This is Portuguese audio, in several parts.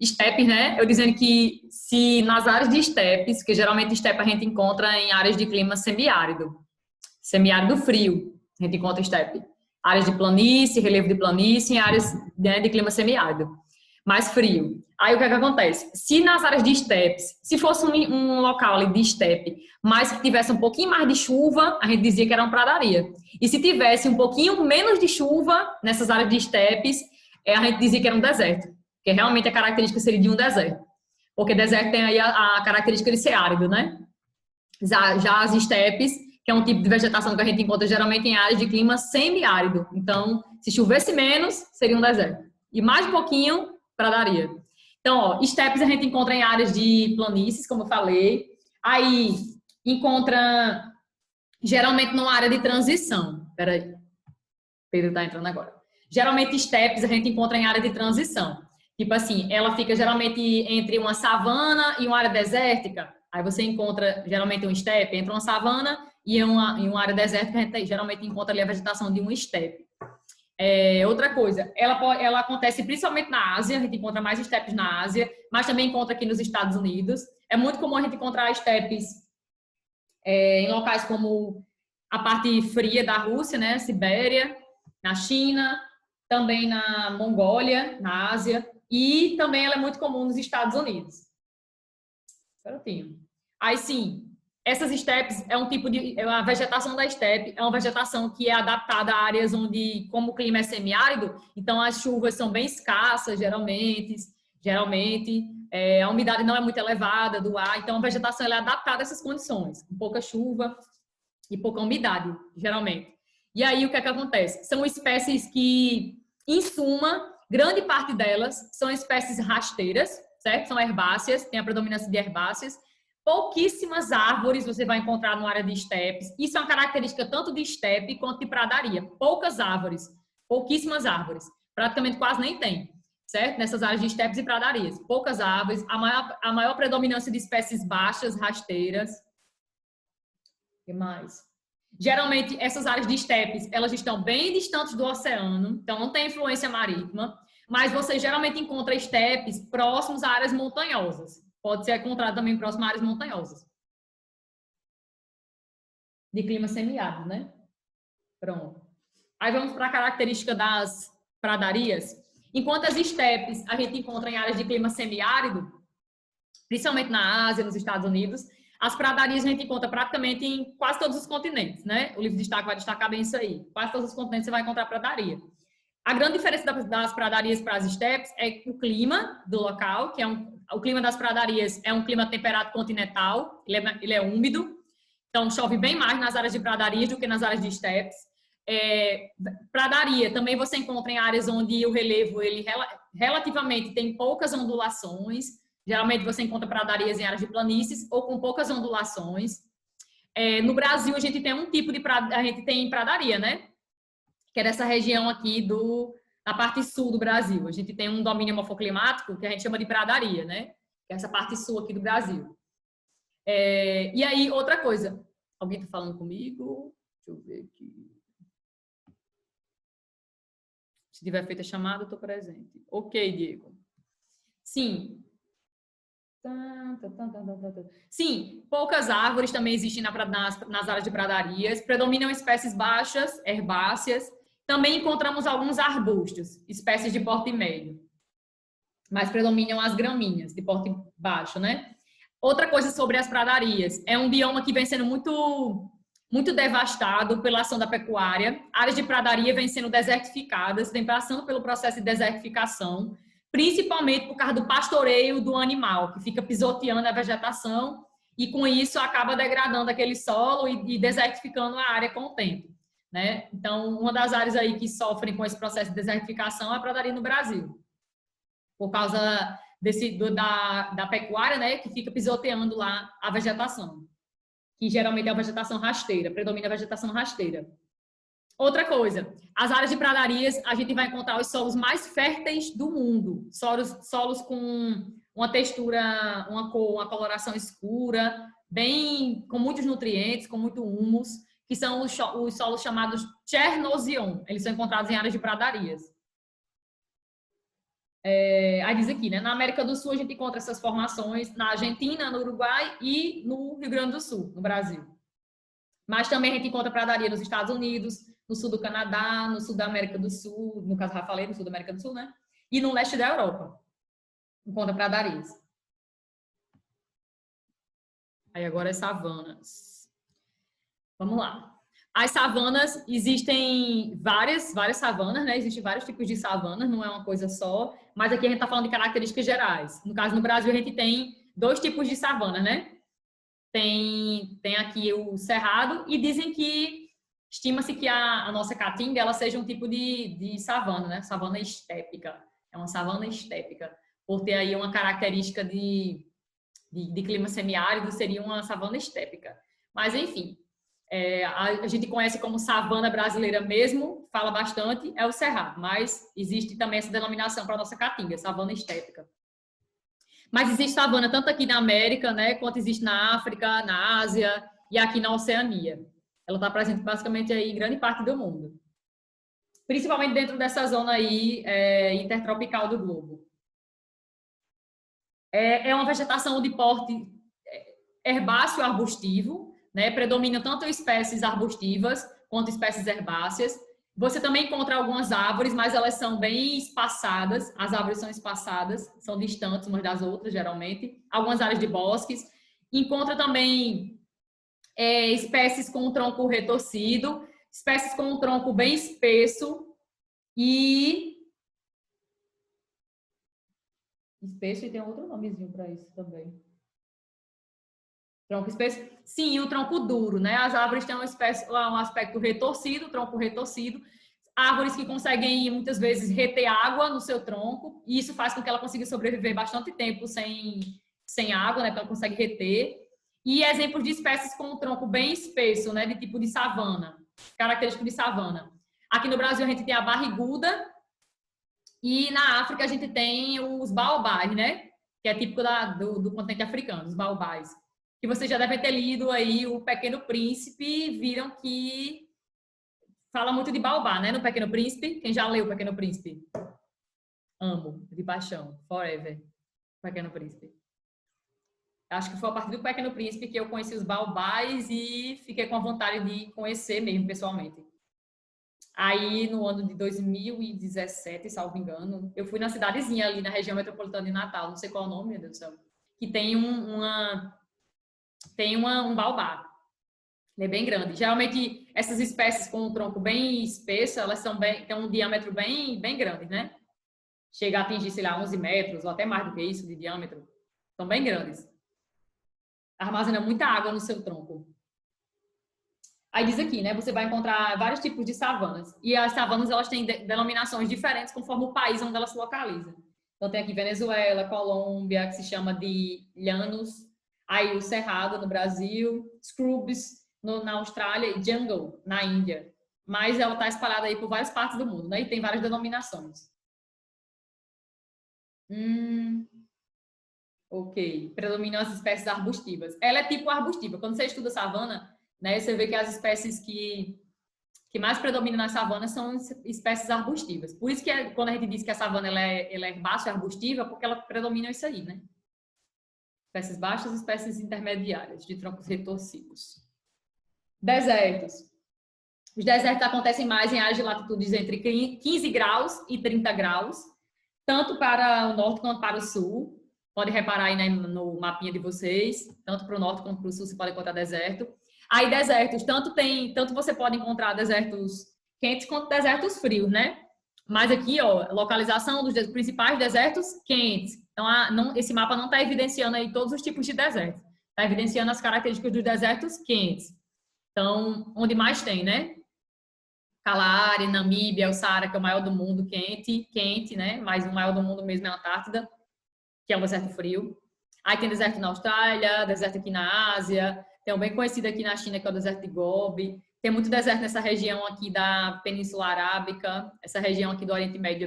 Estepes, né? Eu dizendo que se nas áreas de estepes, que geralmente estepe a gente encontra em áreas de clima semiárido, semiárido frio, a gente encontra estepe. Áreas de planície, relevo de planície, em áreas, né, de clima semiárido, mais frio. Aí o que é que acontece? Se nas áreas de estepes, se fosse um local ali de estepe, mas que tivesse um pouquinho mais de chuva, a gente dizia que era uma pradaria. E se tivesse um pouquinho menos de chuva nessas áreas de estepes, a gente dizia que era um deserto. Porque realmente a característica seria de um deserto. Porque deserto tem aí a característica de ser árido, né? Já as estepes, que é um tipo de vegetação que a gente encontra geralmente em áreas de clima semiárido. Então, se chovesse menos, seria um deserto. E mais um pouquinho, pradaria. Então, ó, estepes a gente encontra em áreas de planícies, como eu falei. Aí, encontra geralmente numa área de transição. Peraí. Pedro tá entrando agora. Geralmente, estepes a gente encontra em área de transição. Tipo assim, ela fica geralmente entre uma savana e uma área desértica. Aí você encontra geralmente um estepe entre uma savana e uma área desértica. A gente geralmente encontra ali a vegetação de um estepe. Outra coisa, ela acontece principalmente na Ásia. A gente encontra mais estepes na Ásia, mas também encontra aqui nos Estados Unidos. É muito comum a gente encontrar estepes em locais como a parte fria da Rússia, né? Sibéria, na China, também na Mongólia, na Ásia. E também ela é muito comum nos Estados Unidos. Aí sim, essas estepes é um tipo de... A vegetação da estepe é uma vegetação que é adaptada a áreas onde, como o clima é semiárido, então as chuvas são bem escassas, geralmente a umidade não é muito elevada do ar, então a vegetação ela é adaptada a essas condições, com pouca chuva e pouca umidade, geralmente. E aí o que é que acontece? São espécies que, em suma, grande parte delas são espécies rasteiras, certo? São herbáceas, tem a predominância de herbáceas. Pouquíssimas árvores você vai encontrar na área de estepes. Isso é uma característica tanto de estepe quanto de pradaria. Poucas árvores, pouquíssimas árvores. Praticamente quase nem tem, certo? Nessas áreas de estepes e pradarias. Poucas árvores, a maior predominância de espécies baixas, rasteiras. O que mais? Geralmente, essas áreas de estepes, elas estão bem distantes do oceano, então não tem influência marítima, mas você geralmente encontra estepes próximos a áreas montanhosas. Pode ser encontrado também próximo a áreas montanhosas. De clima semiárido, né? Pronto. Aí vamos para a característica das pradarias. Enquanto as estepes a gente encontra em áreas de clima semiárido, principalmente na Ásia, nos Estados Unidos, as pradarias a gente encontra praticamente em quase todos os continentes, né? O livro de destaque vai destacar bem isso aí. Quase todos os continentes você vai encontrar pradaria. A grande diferença das pradarias para as estepes é o clima do local, que é o clima das pradarias é um clima temperado continental, ele é úmido, então chove bem mais nas áreas de pradarias do que nas áreas de estepes. Pradaria também você encontra em áreas onde o relevo ele relativamente tem poucas ondulações. Geralmente você encontra pradarias em áreas de planícies ou com poucas ondulações. No Brasil a gente tem um tipo de a gente tem pradaria, né? Que é dessa região aqui da parte sul do Brasil. A gente tem um domínio morfoclimático que a gente chama de pradaria, né? Que é essa parte sul aqui do Brasil. E aí, outra coisa. Alguém está falando comigo? Deixa eu ver aqui. Se tiver feito a chamada, eu estou presente. Ok, Diego. Sim. Sim, poucas árvores também existem nas áreas de pradarias. Predominam espécies baixas, herbáceas. Também encontramos alguns arbustos, espécies de porte médio. Mas predominam as gramíneas, de porte baixo, né? Outra coisa sobre as pradarias. É um bioma que vem sendo muito devastado pela ação da pecuária. Áreas de pradaria vêm sendo desertificadas, vêm passando pelo processo de desertificação, principalmente por causa do pastoreio do animal, que fica pisoteando a vegetação e, com isso, acaba degradando aquele solo e desertificando a área com o tempo. Né? Então, uma das áreas aí que sofrem com esse processo de desertificação é a pradaria no Brasil, por causa da pecuária, né, que fica pisoteando lá a vegetação, que geralmente é a vegetação rasteira, predomina a vegetação rasteira. Outra coisa, as áreas de pradarias, a gente vai encontrar os solos mais férteis do mundo, solos com uma textura, uma cor, uma coloração escura, com muitos nutrientes, com muito humus, que são os solos chamados Chernozem. Eles são encontrados em áreas de pradarias. Aí diz aqui, né? Na América do Sul a gente encontra essas formações na Argentina, no Uruguai e no Rio Grande do Sul, no Brasil. Mas também a gente encontra pradaria nos Estados Unidos, no sul do Canadá, no sul da América do Sul, no caso já falei, no sul da América do Sul, né? E no leste da Europa. Encontra pradarias. Aí agora as savanas. Vamos lá. As savanas, existem várias savanas, né? Existem vários tipos de savanas, não é uma coisa só. Mas aqui a gente está falando de características gerais. No caso, no Brasil, a gente tem 2 tipos de savanas, né? Tem aqui o cerrado e dizem que estima-se que a nossa caatinga ela seja um tipo de savana, né? Savana estépica. É uma savana estépica. Por ter aí uma característica de clima semiárido, seria uma savana estépica. Mas, enfim, a gente conhece como savana brasileira mesmo, fala bastante, é o cerrado. Mas existe também essa denominação para a nossa caatinga, savana estépica. Mas existe savana tanto aqui na América, né, quanto existe na África, na Ásia e aqui na Oceania. Ela está presente basicamente aí em grande parte do mundo. Principalmente dentro dessa zona aí intertropical do globo. É uma vegetação de porte herbáceo arbustivo, né? Predominam tanto espécies arbustivas quanto espécies herbáceas. Você também encontra algumas árvores, mas elas são bem espaçadas. As árvores são espaçadas, são distantes umas das outras, geralmente. Algumas áreas de bosques. Encontra também espécies com um tronco retorcido, espécies com um tronco bem espesso e... Espesso e tem outro nomezinho para isso também. Tronco espesso? Sim, o tronco duro, né? As árvores têm um aspecto retorcido, tronco retorcido. Árvores que conseguem, muitas vezes, reter água no seu tronco, e isso faz com que ela consiga sobreviver bastante tempo sem água, né? Então, ela consegue reter. E exemplos de espécies com um tronco bem espesso, né? De tipo de savana, característico de savana. Aqui no Brasil, a gente tem a barriguda, e na África, a gente tem os baobás, né? Que é típico do continente africano, os baobás. Que vocês já devem ter lido aí o Pequeno Príncipe e viram que fala muito de baobá, né? No Pequeno Príncipe. Quem já leu o Pequeno Príncipe? Amo, de paixão, forever. Pequeno Príncipe. Acho que foi a partir do Pequeno Príncipe que eu conheci os baobás e fiquei com a vontade de conhecer mesmo pessoalmente. Aí, no ano de 2017, salvo engano, eu fui na cidadezinha ali na região metropolitana de Natal, não sei qual é o nome, meu Deus do céu, que tem um baobá. Ele é bem grande. Geralmente, essas espécies com um tronco bem espesso, elas têm um diâmetro bem grande, né? Chega a atingir, sei lá, 11 metros ou até mais do que isso de diâmetro. São bem grandes. Armazena muita água no seu tronco. Aí diz aqui, né? Você vai encontrar vários tipos de savanas. E as savanas, elas têm denominações diferentes conforme o país onde ela se localiza. Então, tem aqui Venezuela, Colômbia, que se chama de llanos. Aí, o Cerrado, no Brasil. Scrubs, na Austrália. E Jungle, na Índia. Mas ela está espalhada aí por várias partes do mundo, né? E tem várias denominações. Ok. Predominam as espécies arbustivas. Ela é tipo arbustiva. Quando você estuda savana, né, você vê que as espécies que mais predominam nas savanas são espécies arbustivas. Por isso que quando a gente diz que a savana ela é herbácea, arbustiva, porque ela predomina isso aí, né? Espécies baixas e espécies intermediárias, de troncos retorcidos. Desertos. Os desertos acontecem mais em áreas de latitudes entre 15 graus e 30 graus, tanto para o norte quanto para o sul. Pode reparar aí, né, no mapinha de vocês, tanto para o norte quanto para o sul você pode encontrar deserto. Aí desertos, tanto você pode encontrar desertos quentes quanto desertos frios, né? Mas aqui, ó, localização dos principais desertos quentes. Então, esse mapa não está evidenciando aí todos os tipos de desertos. Está evidenciando as características dos desertos quentes. Então, onde mais tem, né? Kalahari, Namíbia, o Saara, que é o maior do mundo, quente, né? Mas o maior do mundo mesmo é a Antártida, que é um deserto frio. Aí tem deserto na Austrália, deserto aqui na Ásia, tem um bem conhecido aqui na China, que é o deserto de Gobi. Tem muito deserto nessa região aqui da Península Arábica. Essa região aqui do Oriente Médio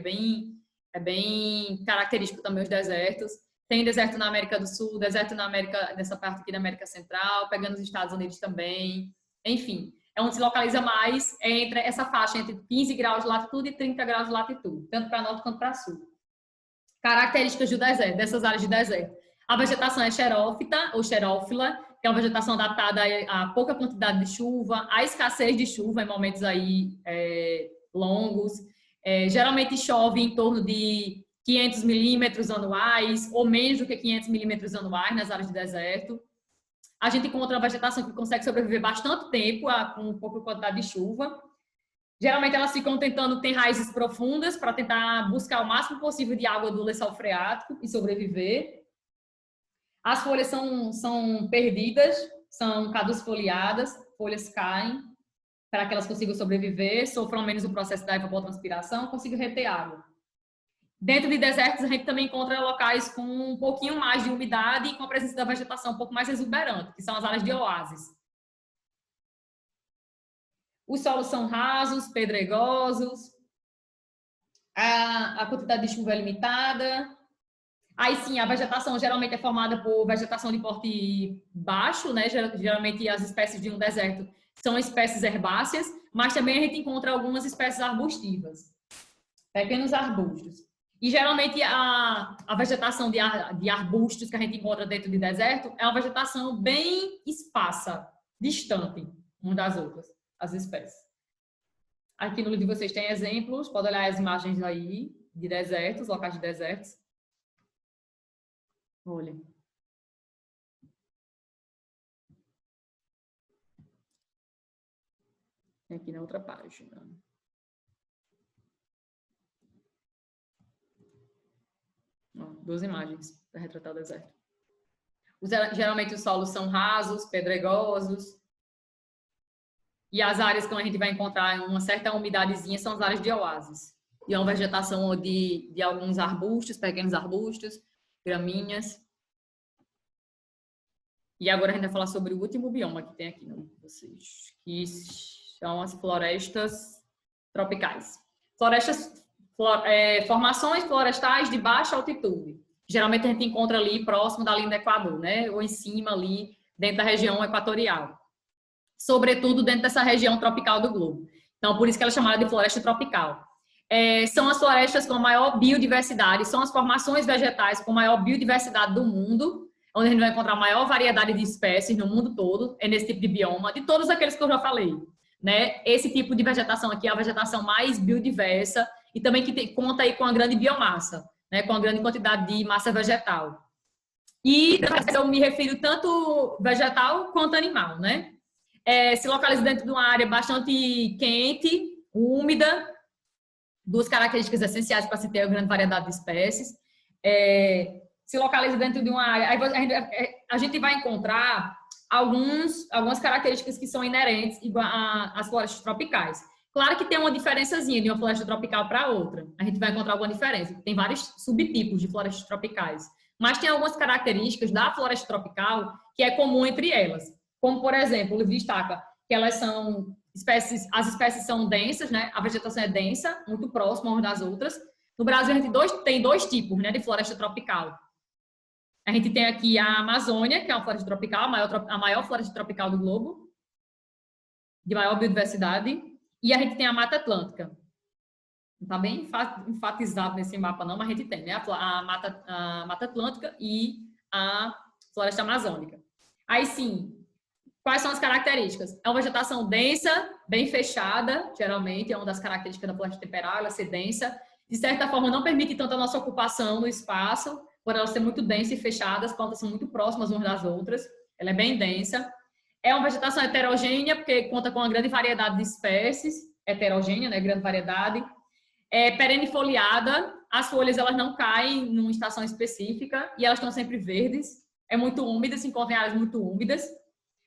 é bem característico também os desertos. Tem deserto na América do Sul, deserto nessa parte aqui da América Central, pegando os Estados Unidos também. Enfim, é onde se localiza mais entre essa faixa entre 15 graus de latitude e 30 graus de latitude, tanto para norte quanto para sul. Características do deserto, dessas áreas de deserto. A vegetação é xerófita ou xerófila, que é uma vegetação adaptada a pouca quantidade de chuva, a escassez de chuva em momentos aí longos. Geralmente chove em torno de 500 milímetros anuais ou menos do que 500 milímetros anuais nas áreas de deserto. A gente encontra uma vegetação que consegue sobreviver bastante tempo com pouca quantidade de chuva. Geralmente elas ficam tentando ter raízes profundas para tentar buscar o máximo possível de água do lençol freático e sobreviver. As folhas são perdidas, são caducifoliadas, folhas caem para que elas consigam sobreviver, sofram menos o processo da evapotranspiração, consigam reter água. Dentro de desertos, a gente também encontra locais com um pouquinho mais de umidade e com a presença da vegetação um pouco mais exuberante, que são as áreas de oásis. Os solos são rasos, pedregosos, a quantidade de chuva é limitada. Aí sim, a vegetação geralmente é formada por vegetação de porte baixo, né? Geralmente as espécies de um deserto são espécies herbáceas, mas também a gente encontra algumas espécies arbustivas, pequenos arbustos. E geralmente a vegetação de arbustos que a gente encontra dentro de deserto é uma vegetação bem esparsa, distante umas das outras, as espécies. Aqui no livro de vocês tem exemplos, pode olhar as imagens aí de desertos, locais de desertos. Olha. Aqui na outra página. Duas imagens para retratar o deserto. Geralmente os solos são rasos, pedregosos. E as áreas que a gente vai encontrar uma certa umidadezinha são as áreas de oásis. E é uma vegetação de alguns arbustos, pequenos arbustos, gramíneas. E agora a gente vai falar sobre o último bioma que tem aqui no vocês, que são as florestas tropicais. Formações florestais de baixa altitude. Geralmente a gente encontra ali próximo da linha do Equador, né? Ou em cima ali, dentro da região equatorial. Sobretudo dentro dessa região tropical do globo. Então, por isso que ela é chamada de floresta tropical. São as florestas com maior biodiversidade, são as formações vegetais com maior biodiversidade do mundo, onde a gente vai encontrar maior variedade de espécies no mundo todo, é nesse tipo de bioma, de todos aqueles que eu já falei. Né? Esse tipo de vegetação aqui é a vegetação mais biodiversa e também que conta aí com a grande biomassa, né? Com a grande quantidade de massa vegetal. E eu me refiro tanto vegetal quanto animal, né? Se localiza dentro de uma área bastante quente, úmida, duas características essenciais para se ter uma grande variedade de espécies. Se localiza dentro de uma área... A gente vai encontrar algumas características que são inerentes às florestas tropicais. Claro que tem uma diferençazinha de uma floresta tropical para outra. A gente vai encontrar alguma diferença. Tem vários subtipos de florestas tropicais. Mas tem algumas características da floresta tropical que é comum entre elas. Como, por exemplo, o livro destaca que elas são as espécies são densas, né? A vegetação é densa, muito próxima umas das outras. No Brasil, a gente tem dois tipos, né, de floresta tropical. A gente tem aqui a Amazônia, que é uma floresta tropical, a maior floresta tropical do globo, de maior biodiversidade, e a gente tem a Mata Atlântica. Não está bem enfatizado nesse mapa, não, mas a gente tem, né? A Mata Atlântica e a Floresta Amazônica. Aí sim, quais são as características? É uma vegetação densa, bem fechada, geralmente, é uma das características da floresta temperada, ela ser densa. De certa forma, não permite tanta nossa ocupação no espaço, por ela ser muito densa e fechada, as plantas são muito próximas umas das outras, ela é bem densa. É uma vegetação heterogênea, porque conta com uma grande variedade de espécies, heterogênea, né? Grande variedade. Perennifoliada, as folhas elas não caem numa estação específica e elas estão sempre verdes, é muito úmida, se encontra em áreas muito úmidas.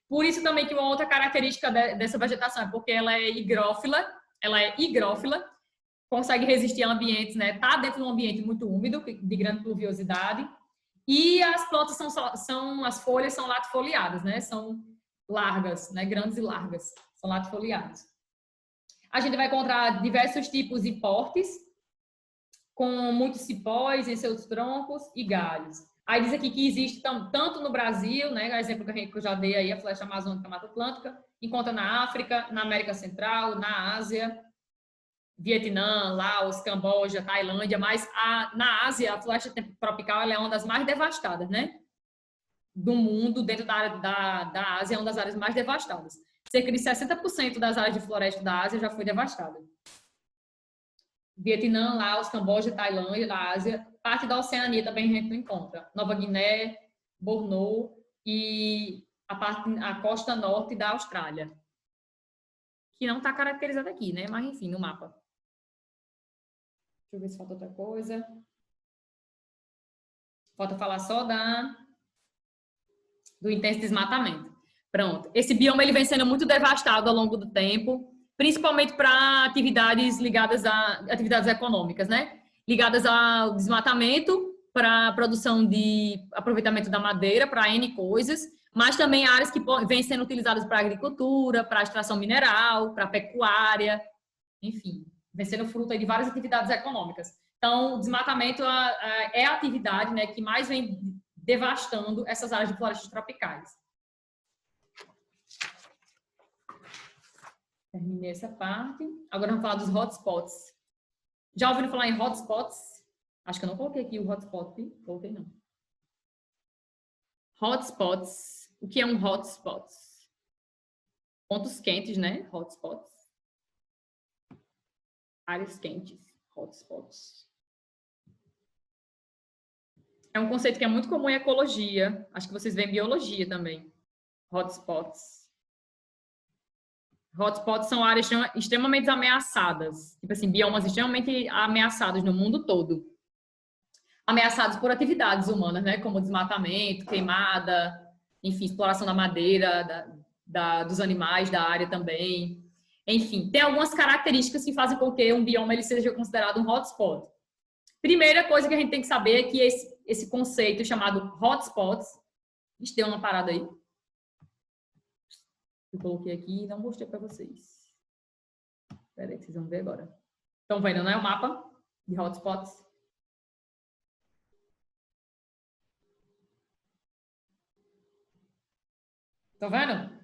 Por isso também que uma outra característica dessa vegetação é porque ela é higrófila, consegue resistir a ambientes, né? Tá dentro de um ambiente muito úmido, de grande pluviosidade, e as plantas as folhas são latifoliadas, né? São largas, né? Grandes e largas, são latifoliadas. A gente vai encontrar diversos tipos e portes, com muitos cipós em seus troncos e galhos. Aí diz aqui que existe tanto no Brasil, né, o exemplo que eu já dei aí, a floresta amazônica, a Mata Atlântica, encontra na África, na América Central, na Ásia, Vietnã, Laos, Camboja, Tailândia, mas na Ásia, a floresta tropical ela é uma das mais devastadas, né? Do mundo, dentro da Ásia, é uma das áreas mais devastadas. Cerca de 60% das áreas de floresta da Ásia já foi devastada. Vietnã, Laos, Camboja, Tailândia, da Ásia, parte da Oceania também a gente não encontra. Nova Guiné, Borneo e a costa norte da Austrália. Que não está caracterizada aqui, né? Mas enfim, no mapa. Deixa eu ver se falta outra coisa. Falta falar só do intenso desmatamento. Pronto. Esse bioma ele vem sendo muito devastado ao longo do tempo, principalmente para atividades ligadas a atividades econômicas, né? Ligadas ao desmatamento, para a produção de aproveitamento da madeira, para N coisas, mas também áreas que vêm sendo utilizadas para agricultura, para extração mineral, para pecuária, enfim, vem sendo fruto aí de várias atividades econômicas. Então, o desmatamento é a atividade, né, que mais vem devastando essas áreas de florestas tropicais. Terminei essa parte. Agora vamos falar dos hotspots. Já ouviram falar em hotspots? Acho que eu não coloquei aqui o hotspot. Coloquei não. Hotspots. O que é um hotspot? Pontos quentes, né? Hotspots. Áreas quentes. Hotspots. É um conceito que é muito comum em ecologia. Acho que vocês veem em biologia também. Hotspots. Hotspots são áreas extremamente ameaçadas. Tipo assim, biomas extremamente ameaçados no mundo todo. Ameaçados por atividades humanas, né? Como desmatamento, queimada, enfim, exploração da madeira, dos animais, da área também. Enfim, tem algumas características que fazem com que um bioma ele seja considerado um hotspot. Primeira coisa que a gente tem que saber é que esse conceito chamado hotspots... Deixa eu ter uma parada aí. Eu coloquei aqui e não mostrei para vocês. Espera aí, vocês vão ver agora. Estão vendo, não é o mapa de hotspots? Estão vendo?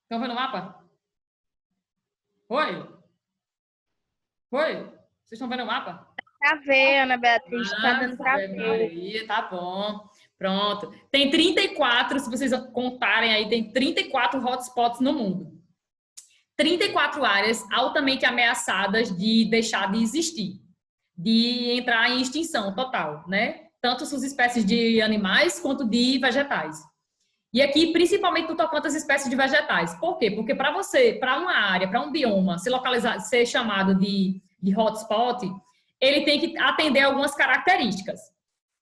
Estão vendo o mapa? Oi? Oi? Vocês estão vendo o mapa? Tá vendo, Ana Beatriz, tá dando pra ver. Maria, tá bom. Pronto. Tem 34, se vocês contarem aí, tem 34 hotspots no mundo. 34 áreas altamente ameaçadas de deixar de existir, de entrar em extinção total, né? Tanto suas espécies de animais quanto de vegetais. E aqui, principalmente no tocante às espécies de vegetais. Por quê? Porque para uma área, para um bioma ser chamado de hotspot, ele tem que atender algumas características.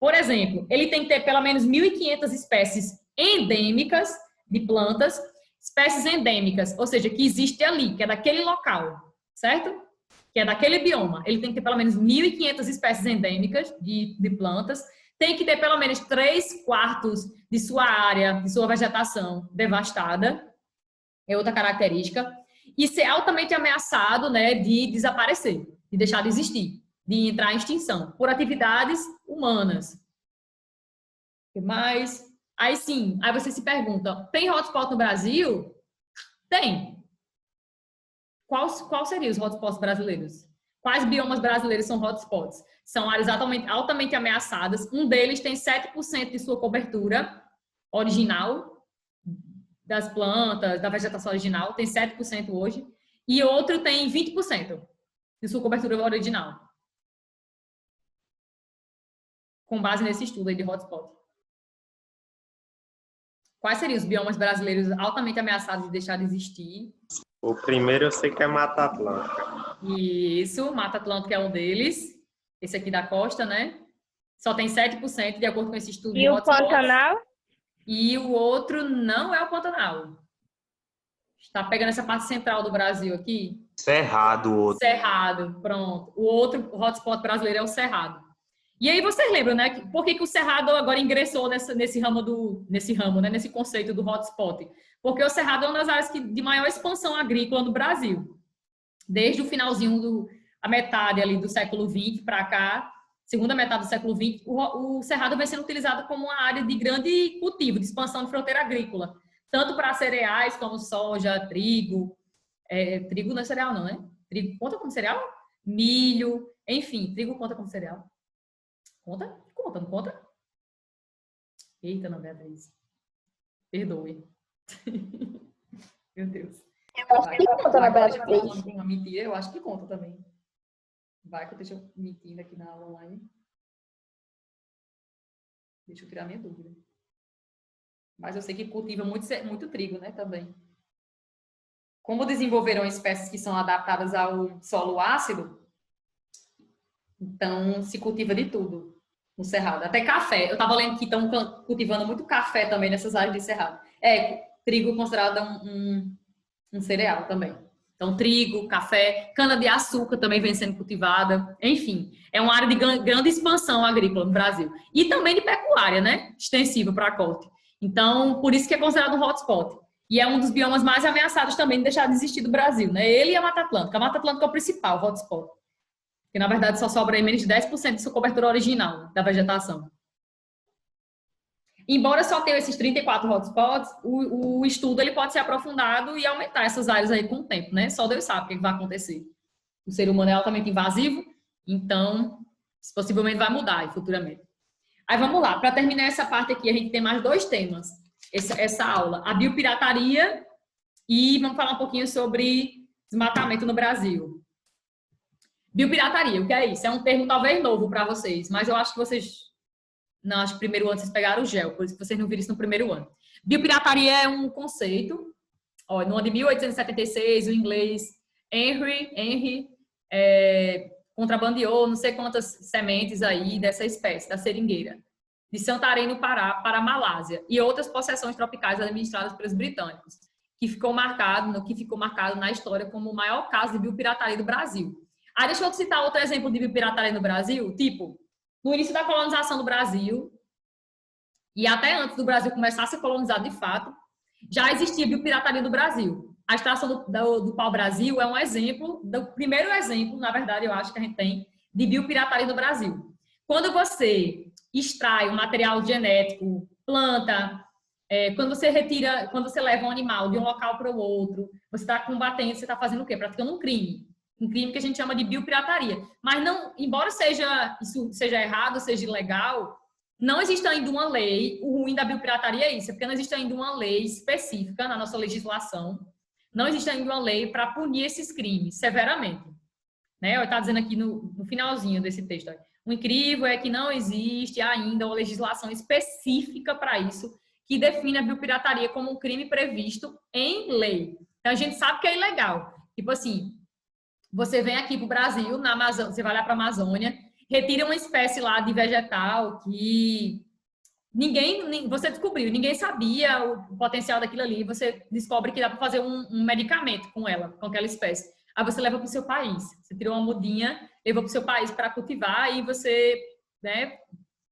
Por exemplo, ele tem que ter pelo menos 1.500 espécies endêmicas de plantas, espécies endêmicas, ou seja, que existe ali, que é daquele local, certo? Que é daquele bioma. Ele tem que ter pelo menos 1.500 espécies endêmicas de plantas, tem que ter pelo menos 3/4 de sua área, de sua vegetação devastada, é outra característica, e ser altamente ameaçado, né, de desaparecer, de deixar de existir, de entrar em extinção, por atividades humanas. O que mais? Aí sim, aí você se pergunta, tem hotspot no Brasil? Tem. Qual seriam os hotspots brasileiros? Quais biomas brasileiros são hotspots? São áreas altamente ameaçadas. Um deles tem 7% de sua cobertura original, das plantas, da vegetação original, tem 7% hoje. E outro tem 20% de sua cobertura original. Com base nesse estudo aí de hotspot. Quais seriam os biomas brasileiros altamente ameaçados de deixar de existir? O primeiro eu sei que é Mata Atlântica. Isso, Mata Atlântica é um deles. Esse aqui da costa, né? Só tem 7% de acordo com esse estudo. E o Pantanal? E o outro não é o Pantanal. Está pegando essa parte central do Brasil aqui. Cerrado. Cerrado, pronto. O outro hotspot brasileiro é o Cerrado. E aí vocês lembram, né? Por que o Cerrado agora ingressou nesse ramo, né? Nesse conceito do hotspot? Porque o Cerrado é uma das áreas de maior expansão agrícola no Brasil. Desde o finalzinho a metade ali do século XX para cá, segunda metade do século XX, o Cerrado vem sendo utilizado como uma área de grande cultivo, de expansão de fronteira agrícola, tanto para cereais como soja, trigo, Trigo não é cereal não, né? Trigo conta como cereal? Milho, enfim, trigo conta como cereal. Conta? Conta, não conta? Eita, não, Beatriz. Perdoe. Meu Deus. Eu acho que conta, Ana Beatriz. Uma mentira, eu acho que conta também. Vai que eu deixo mentindo aqui na aula online. Deixa eu tirar minha dúvida. Mas eu sei que cultiva muito trigo, né, também. Como desenvolveram espécies que são adaptadas ao solo ácido, então se cultiva de tudo no Cerrado. Até café. Eu estava lendo que estão cultivando muito café também nessas áreas de Cerrado. Trigo é considerado um cereal também. Então, trigo, café, cana-de-açúcar também vem sendo cultivada. Enfim, é uma área de grande expansão agrícola no Brasil. E também de pecuária, né? Extensiva para corte. Então, por isso que é considerado um hotspot. E é um dos biomas mais ameaçados também de deixar de existir do Brasil, né? Ele e a Mata Atlântica. A Mata Atlântica é o principal hotspot. Que, na verdade, só sobra aí menos de 10% de sua cobertura original da vegetação. Embora só tenha esses 34 hotspots, o estudo ele pode ser aprofundado e aumentar essas áreas aí com o tempo, né? Só Deus sabe o que vai acontecer. O ser humano é altamente invasivo, então possivelmente vai mudar futuramente. Aí vamos lá, para terminar essa parte aqui, a gente tem mais 2 temas, essa aula. A biopirataria e vamos falar um pouquinho sobre desmatamento no Brasil. Biopirataria, o que é isso? É um termo talvez novo para vocês, mas eu acho que vocês... Não, acho que primeiro ano vocês pegaram o GEL, por isso que vocês não viram isso no primeiro ano. Biopirataria é um conceito, no ano de 1876, o inglês Henry contrabandeou não sei quantas sementes aí dessa espécie, da seringueira, de Santarém, no Pará, para a Malásia, e outras possessões tropicais administradas pelos britânicos, que ficou marcado na história como o maior caso de biopirataria do Brasil. Aí deixa eu citar outro exemplo de biopirataria no Brasil, tipo... No início da colonização do Brasil, e até antes do Brasil começar a ser colonizado de fato, já existia biopirataria no Brasil. A extração do pau-brasil é um exemplo, do primeiro exemplo, na verdade, eu acho que a gente tem, de biopirataria no Brasil. Quando você extrai um material genético, planta, quando você leva um animal de um local para o outro, você está combatendo, você está fazendo o quê? Praticando um crime. Um crime que a gente chama de biopirataria. Mas não, embora isso seja errado, seja ilegal, não existe ainda uma lei. O ruim da biopirataria é isso, porque não existe ainda uma lei específica na nossa legislação. Não existe ainda uma lei para punir esses crimes severamente. Né? Eu estava dizendo aqui no finalzinho desse texto. O incrível é que não existe ainda uma legislação específica para isso, que define a biopirataria como um crime previsto em lei. Então a gente sabe que é ilegal. Tipo assim, você vem aqui para o Brasil, na Amazônia, você vai lá para a Amazônia, retira uma espécie lá de vegetal que você descobriu, ninguém sabia o potencial daquilo ali, você descobre que dá para fazer um medicamento com aquela espécie. Aí você leva para o seu país, você tirou uma mudinha, levou para o seu país para cultivar e você, né,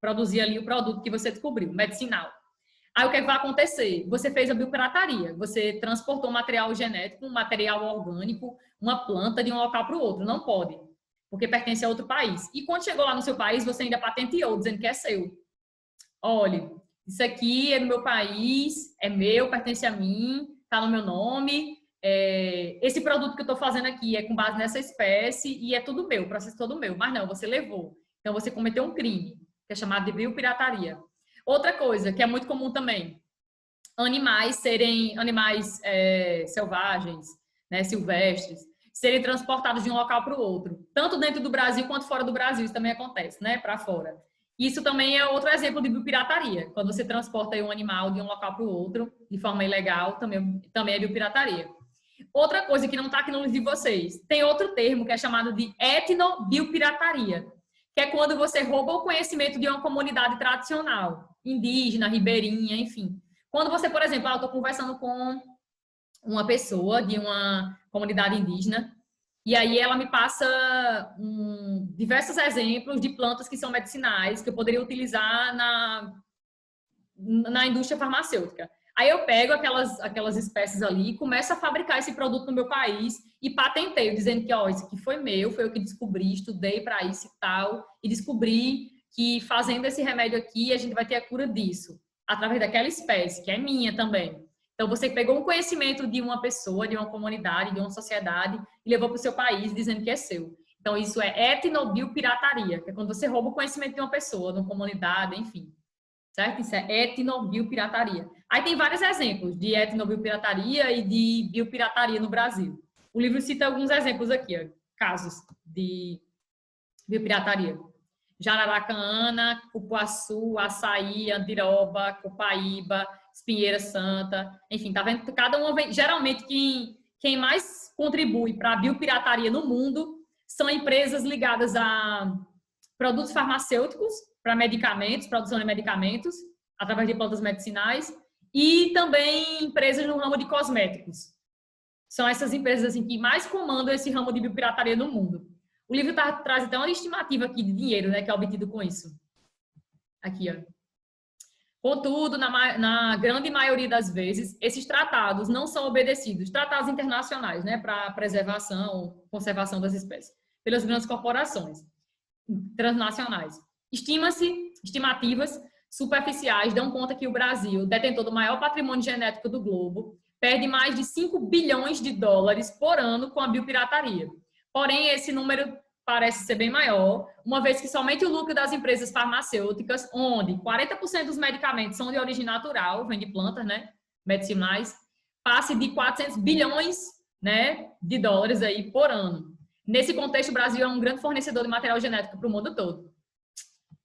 produzir ali o produto que você descobriu, medicinal. Aí o que vai acontecer? Você fez a biopirataria, você transportou um material genético, um material orgânico, uma planta de um local para o outro. Não pode, porque pertence a outro país. E quando chegou lá no seu país, você ainda patenteou, dizendo que é seu. Olha, isso aqui é do meu país, é meu, pertence a mim, está no meu nome. Esse produto que eu estou fazendo aqui é com base nessa espécie e é tudo meu, o processo todo meu. Mas não, você levou. Então você cometeu um crime, que é chamado de biopirataria. Outra coisa que é muito comum também, animais selvagens, né, silvestres, serem transportados de um local para o outro, tanto dentro do Brasil quanto fora do Brasil, isso também acontece, né, para fora. Isso também é outro exemplo de biopirataria, quando você transporta um animal de um local para o outro de forma ilegal, também é biopirataria. Outra coisa que não está aqui no livro de vocês, tem outro termo que é chamado de etnobiopirataria, que é quando você rouba o conhecimento de uma comunidade tradicional, indígena, ribeirinha, enfim. Quando você, por exemplo, eu estou conversando com uma pessoa de uma comunidade indígena, e aí ela me passa diversos exemplos de plantas que são medicinais, que eu poderia utilizar na indústria farmacêutica. Aí eu pego aquelas espécies ali e começo a fabricar esse produto no meu país e patenteio, dizendo que, ó, isso aqui foi meu, foi eu que descobri, estudei para isso e tal, e descobri que fazendo esse remédio aqui, a gente vai ter a cura disso, através daquela espécie, que é minha também. Então, você pegou um conhecimento de uma pessoa, de uma comunidade, de uma sociedade e levou para o seu país dizendo que é seu. Então, isso é etnobiopirataria, que é quando você rouba o conhecimento de uma pessoa, de uma comunidade, enfim. Certo? Isso é etnobiopirataria. Aí tem vários exemplos de etnobiopirataria e de biopirataria no Brasil. O livro cita alguns exemplos aqui, ó, casos de biopirataria. Jararacaana, Cupuaçu, Açaí, Andiroba, Copaíba, Espinheira Santa, enfim, tá vendo? Cada uma vem, geralmente quem mais contribui para a biopirataria no mundo são empresas ligadas a produtos farmacêuticos, para medicamentos, produção de medicamentos, através de plantas medicinais, e também empresas no ramo de cosméticos. São essas empresas assim, que mais comandam esse ramo de biopirataria no mundo. O livro traz até uma estimativa aqui de dinheiro, né, que é obtido com isso. Aqui, ó. Contudo, na grande maioria das vezes, esses tratados não são obedecidos, tratados internacionais, né, para preservação, conservação das espécies, pelas grandes corporações transnacionais. Estimativas superficiais dão conta que o Brasil, detentor do maior patrimônio genético do globo, perde mais de 5 bilhões de dólares por ano com a biopirataria. Porém, esse número parece ser bem maior, uma vez que somente o lucro das empresas farmacêuticas, onde 40% dos medicamentos são de origem natural, vem de plantas, né, medicinais, passe de 400 bilhões, né, de dólares aí por ano. Nesse contexto, o Brasil é um grande fornecedor de material genético para o mundo todo,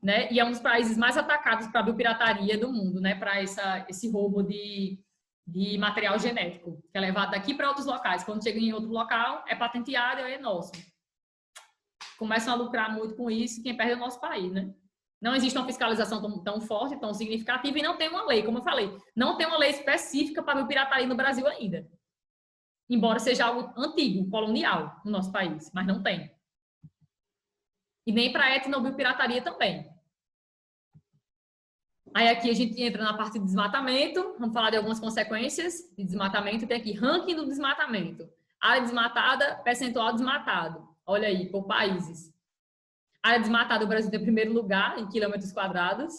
né? E é um dos países mais atacados para a biopirataria do mundo, né? Para esse roubo de material genético, que é levado daqui para outros locais. Quando chega em outro local, é patenteado e é nosso. Começam a lucrar muito com isso, quem perde é o nosso país, né? Não existe uma fiscalização tão forte, tão significativa, e não tem uma lei, como eu falei, não tem uma lei específica para a biopirataria no Brasil ainda. Embora seja algo antigo, colonial, no nosso país, mas não tem. E nem para a etnobiopirataria também. Aí aqui a gente entra na parte de desmatamento, vamos falar de algumas consequências de desmatamento. Tem aqui ranking do desmatamento. Área desmatada, percentual desmatado. Olha aí, por países. Área desmatada, o Brasil tem primeiro lugar em quilômetros quadrados.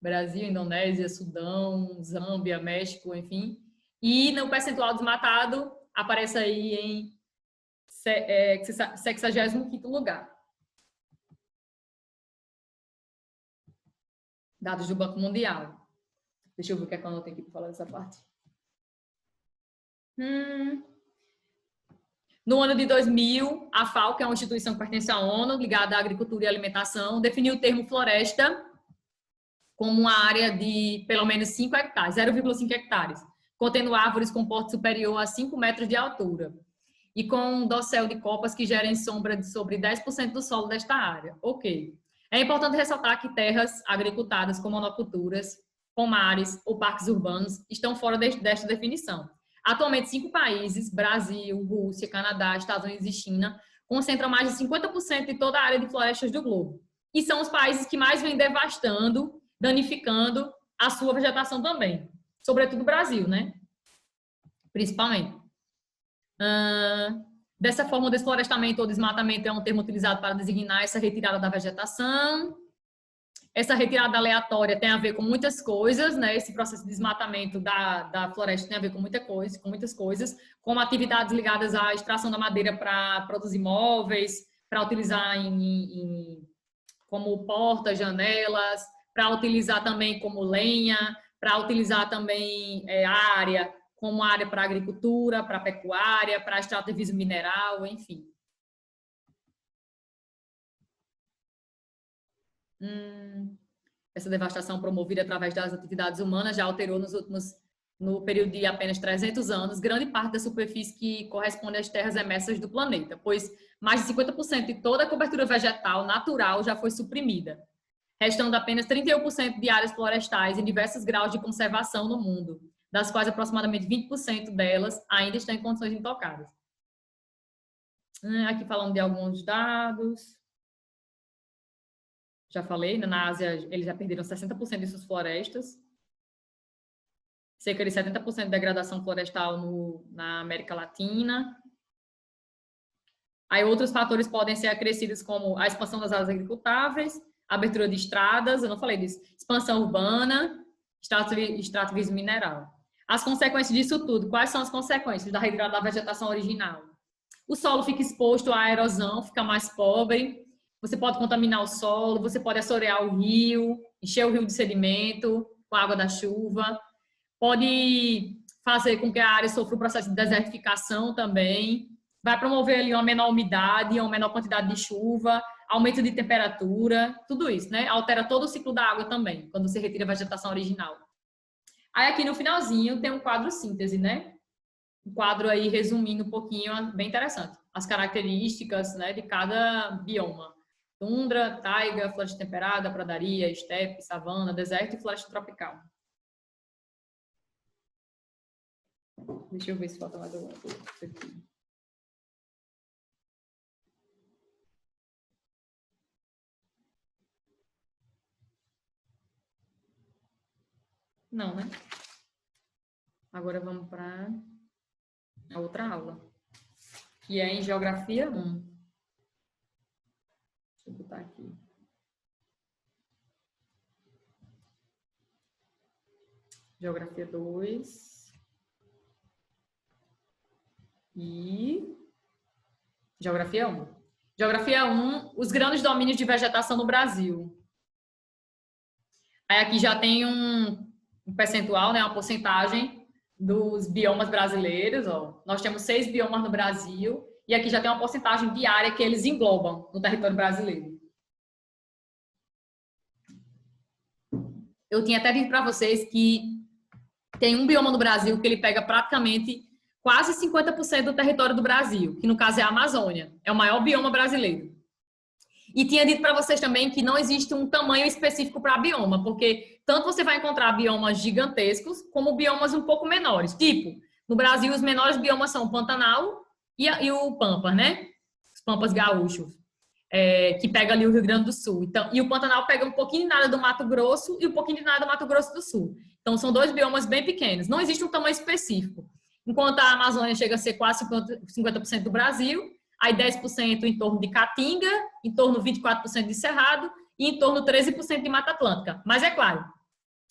Brasil, Indonésia, Sudão, Zâmbia, México, enfim. E no percentual desmatado, aparece aí em 65º lugar. Dados do Banco Mundial. Deixa eu ver o que é que eu anotei aqui para falar dessa parte. No ano de 2000, a FAO, que é uma instituição que pertence à ONU, ligada à agricultura e alimentação, definiu o termo floresta como uma área de pelo menos 5 hectares, 0,5 hectares, contendo árvores com porte superior a 5 metros de altura e com um dossel de copas que gerem sombra de sobre 10% do solo desta área. Ok. É importante ressaltar que terras agricultadas com monoculturas, pomares ou parques urbanos estão fora desta definição. Atualmente, 5 países, Brasil, Rússia, Canadá, Estados Unidos e China, concentram mais de 50% de toda a área de florestas do globo. E são os países que mais vêm devastando, danificando a sua vegetação também. Sobretudo o Brasil, né? Principalmente. Dessa forma, o desflorestamento ou desmatamento é um termo utilizado para designar essa retirada da vegetação. Essa retirada aleatória tem a ver com muitas coisas, né? Esse processo de desmatamento da floresta tem a ver com muitas coisas, como atividades ligadas à extração da madeira para produzir móveis, para utilizar como portas, janelas, para utilizar também como lenha, para utilizar também área como área para agricultura, para pecuária, para extrativismo mineral, enfim. Essa devastação promovida através das atividades humanas já alterou no período de apenas 300 anos, grande parte da superfície que corresponde às terras emersas do planeta, pois mais de 50% de toda a cobertura vegetal natural já foi suprimida, restando apenas 31% de áreas florestais em diversos graus de conservação no mundo, das quais aproximadamente 20% delas ainda estão em condições intocadas. Aqui falando de alguns dados. Já falei, na Ásia eles já perderam 60% de suas florestas. Cerca de 70% de degradação florestal na América Latina. Aí outros fatores podem ser acrescidos como a expansão das áreas agricultáveis, abertura de estradas, eu não falei disso, expansão urbana, extrativismo mineral. As consequências disso tudo, quais são as consequências da retirada da vegetação original? O solo fica exposto à erosão, fica mais pobre, você pode contaminar o solo, você pode assorear o rio, encher o rio de sedimento com a água da chuva, pode fazer com que a área sofra o processo de desertificação também, vai promover ali uma menor umidade, uma menor quantidade de chuva, aumento de temperatura, tudo isso, né? Altera todo o ciclo da água também, quando você retira a vegetação original. Aí aqui no finalzinho tem um quadro síntese, né? Um quadro aí resumindo um pouquinho, bem interessante, as características, né, de cada bioma. Tundra, taiga, floresta temperada, pradaria, estepe, savana, deserto e floresta tropical. Deixa eu ver se falta mais alguma coisa aqui. Não, né? Agora vamos para a outra aula, que é em Geografia 1. Deixa eu botar aqui. Geografia 2. E Geografia 1. Geografia 1, os grandes domínios de vegetação no Brasil. Aí aqui já tem um percentual, né, uma porcentagem dos biomas brasileiros. Ó. Nós temos 6 biomas no Brasil e aqui já tem uma porcentagem de área que eles englobam no território brasileiro. Eu tinha até dito para vocês que tem um bioma no Brasil que ele pega praticamente quase 50% do território do Brasil, que no caso é a Amazônia. É o maior bioma brasileiro. E tinha dito para vocês também que não existe um tamanho específico para bioma, porque tanto você vai encontrar biomas gigantescos, como biomas um pouco menores. Tipo, no Brasil, os menores biomas são o Pantanal e o Pampas, né? Os Pampas gaúchos, que pega ali o Rio Grande do Sul. Então, e o Pantanal pega um pouquinho de nada do Mato Grosso e um pouquinho de nada do Mato Grosso do Sul. Então, são 2 biomas bem pequenos. Não existe um tamanho específico. Enquanto a Amazônia chega a ser quase 50% do Brasil, aí 10% em torno de Caatinga, em torno de 24% de Cerrado e em torno de 13% de Mata Atlântica. Mas é claro,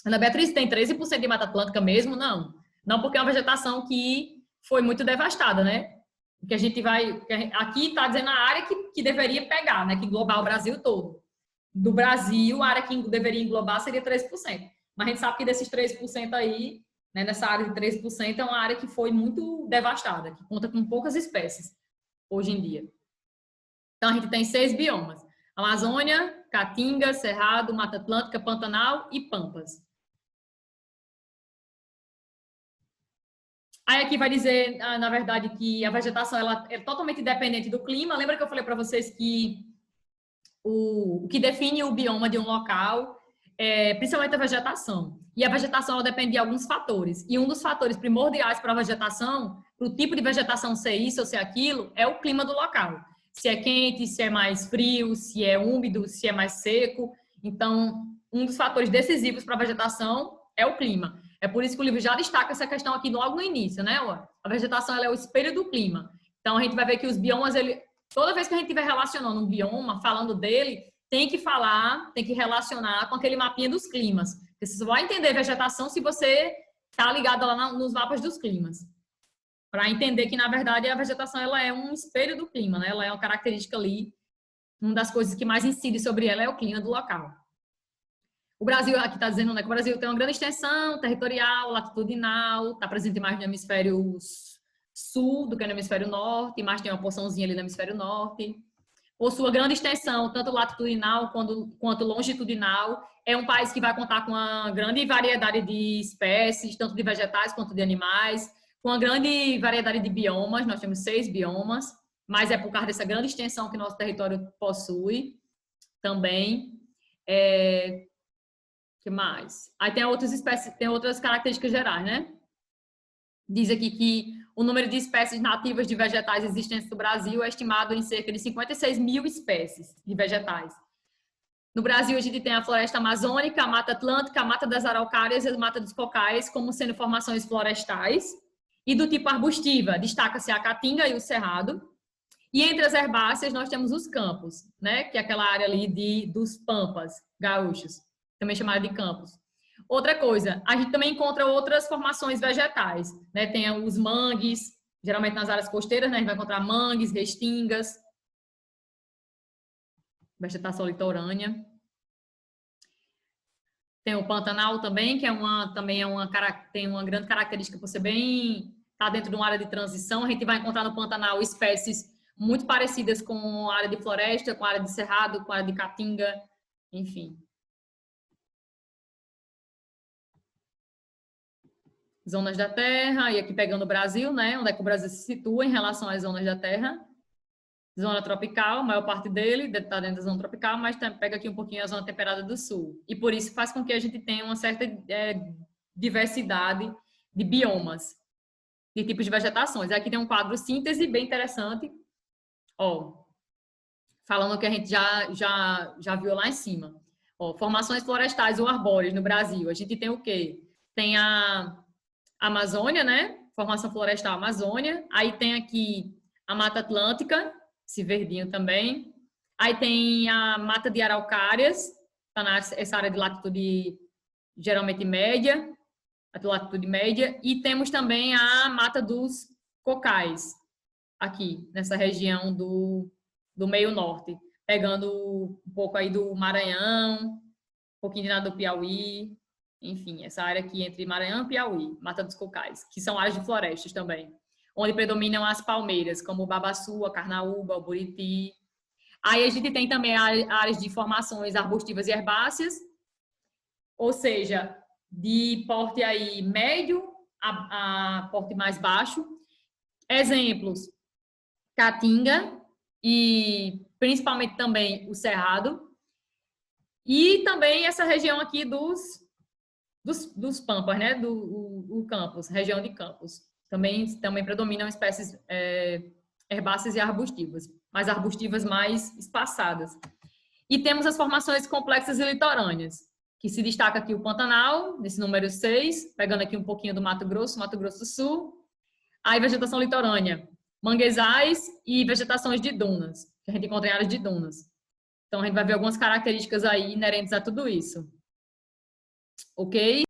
Ana Beatriz tem 13% de Mata Atlântica mesmo? Não. Não, porque é uma vegetação que foi muito devastada, né? Que a gente vai... Aqui está dizendo a área que deveria pegar, né? Que englobar o Brasil todo. Do Brasil, a área que deveria englobar seria 13%. Mas a gente sabe que desses 3% aí, né, nessa área de 13%, é uma área que foi muito devastada, que conta com poucas espécies hoje em dia. Então, a gente tem 6 biomas. Amazônia, Caatinga, Cerrado, Mata Atlântica, Pantanal e Pampas. Aí aqui vai dizer, na verdade, que a vegetação ela é totalmente dependente do clima. Lembra que eu falei para vocês que o que define o bioma de um local é principalmente a vegetação. E a vegetação ela depende de alguns fatores. E um dos fatores primordiais para a vegetação, para o tipo de vegetação ser isso ou ser aquilo, é o clima do local. Se é quente, se é mais frio, se é úmido, se é mais seco. Então, um dos fatores decisivos para a vegetação é o clima. É por isso que o livro já destaca essa questão aqui logo no início, né? A vegetação ela é o espelho do clima. Então, a gente vai ver que os biomas, toda vez que a gente estiver relacionando um bioma, falando dele, tem que falar, tem que relacionar com aquele mapinha dos climas. Você só vai entender vegetação se você está ligado lá nos mapas dos climas. Para entender que, na verdade, a vegetação ela é um espelho do clima, né? Ela é uma característica ali. Uma das coisas que mais incide sobre ela é o clima do local. O Brasil, aqui está dizendo, né, que o Brasil tem uma grande extensão territorial, latitudinal, está presente mais no hemisfério sul do que no hemisfério norte, mas tem uma porçãozinha ali no hemisfério norte. Possui grande extensão, tanto latitudinal quanto longitudinal. É um país que vai contar com uma grande variedade de espécies, tanto de vegetais quanto de animais, com uma grande variedade de biomas. Nós temos 6 biomas, mas é por causa dessa grande extensão que nosso território possui também. Que mais? Aí tem outras espécies, tem outras características gerais, né? Diz aqui que o número de espécies nativas de vegetais existentes no Brasil é estimado em cerca de 56 mil espécies de vegetais. No Brasil, a gente tem a floresta amazônica, a mata atlântica, a mata das araucárias e a mata dos cocais como sendo formações florestais. E do tipo arbustiva, destaca-se a caatinga e o cerrado. E entre as herbáceas, nós temos os campos, né? Que é aquela área ali dos pampas gaúchos, também chamada de campos. Outra coisa, a gente também encontra outras formações vegetais, né? Tem os mangues, geralmente nas áreas costeiras, né? A gente vai encontrar mangues, restingas, vegetação litorânea. Tem o Pantanal também, que tem uma grande característica por ser bem, tá dentro de uma área de transição. A gente vai encontrar no Pantanal espécies muito parecidas com a área de floresta, com a área de cerrado, com a área de caatinga, enfim. Zonas da terra, e aqui pegando o Brasil, né? Onde é que o Brasil se situa em relação às zonas da terra. Zona tropical, a maior parte dele está dentro da zona tropical, mas pega aqui um pouquinho a zona temperada do sul. E por isso faz com que a gente tenha uma certa diversidade de biomas, de tipos de vegetações. Aqui tem um quadro síntese bem interessante, ó, falando o que a gente já viu lá em cima. Ó, formações florestais ou arbóreas no Brasil. A gente tem o quê? Tem a Amazônia, né? Formação florestal Amazônia. Aí tem aqui a Mata Atlântica, esse verdinho também. Aí tem a Mata de Araucárias, tá nessa área de latitude geralmente média, a latitude média. E temos também a Mata dos Cocais, aqui, nessa região do meio norte, pegando um pouco aí do Maranhão, um pouquinho de nada do Piauí, enfim, essa área aqui entre Maranhão e Piauí, Mata dos Cocais, que são áreas de florestas também, onde predominam as palmeiras, como o babaçu, a carnaúba, o buriti. Aí a gente tem também áreas de formações arbustivas e herbáceas, ou seja, de porte aí médio a porte mais baixo. Exemplos, caatinga e principalmente também o cerrado. E também essa região aqui dos pampas, né? O Campos, região de Campos. Também predominam espécies herbáceas e arbustivas, mas arbustivas mais espaçadas. E temos as formações complexas e litorâneas, que se destaca aqui o Pantanal, nesse número 6, pegando aqui um pouquinho do Mato Grosso do Sul. Aí vegetação litorânea, manguezais e vegetações de dunas, que a gente encontra em áreas de dunas. Então a gente vai ver algumas características aí inerentes a tudo isso. Ok?